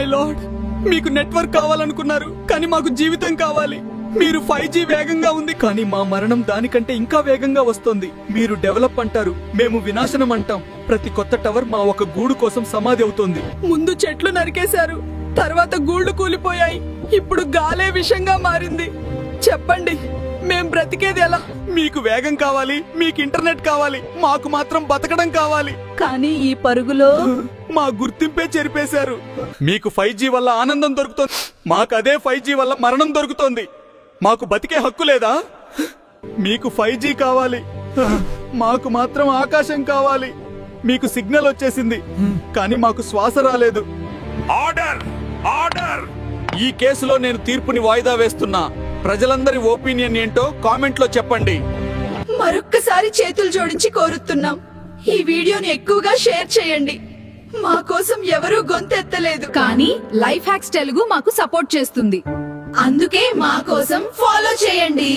My lord, మీకు network కావాలనుకున్నారు, కానీ మాకు జీవితం కావాలి. మీరు 5G వేగంగా ఉంది, కానీ మా మరణం దానికంటే ఇంకా వేగంగా వస్తుంది. మీరు డెవలప్ అంటారు, మేము వినాశనం అంటాం. ప్రతి కొత్త టవర్ మా ఒక గూడు కోసం సమాధి అవుతుంది. ముందు చెట్లు నరికేశారు, తర్వాత గూళ్ళు కూలిపోయాయి, ఇప్పుడు గాలే విషంగా మారింది. చెప్పండి, మేం బ్రతికేది ఎలా? మీకు వేగం కావాలి, మీకు ఇంటర్నెట్ కావాలి, మాకు మాత్రం బతకడం కావాలి. కానీ ఈ పరుగులో మా గుర్తింపే చెరిపేశారు. మీకు 5G వల్ల ఆనందం దొరుకుతుంది, మాకు అదే 5G వల్ల మరణం దొరుకుతుంది. మాకు బతికే హక్కు లేదా? మీకు 5G కావాలి, మాకు మాత్రం ఆకాశం కావాలి. మీకు సిగ్నల్ వచ్చేసింది, కానీ మాకు శ్వాస రాలేదు. Order, order! ఈ కేసులో నేను తీర్పుని వాయిదా వేస్తున్నా. ప్రజలందరి ఒపీనియన్ ఏంటో కామెంట్ లో చెప్పండి. మరొక్కసారి చేతులు జోడించి కోరుతున్నాం, ఈ వీడియోని ఎక్కువగా షేర్ చేయండి. మా కోసం ఎవరూ గొంతెత్తలేదు, కానీ లైఫ్ హ్యాక్స్ తెలుగు మాకు సపోర్ట్ చేస్తుంది. అందుకే మా కోసం ఫాలో చేయండి.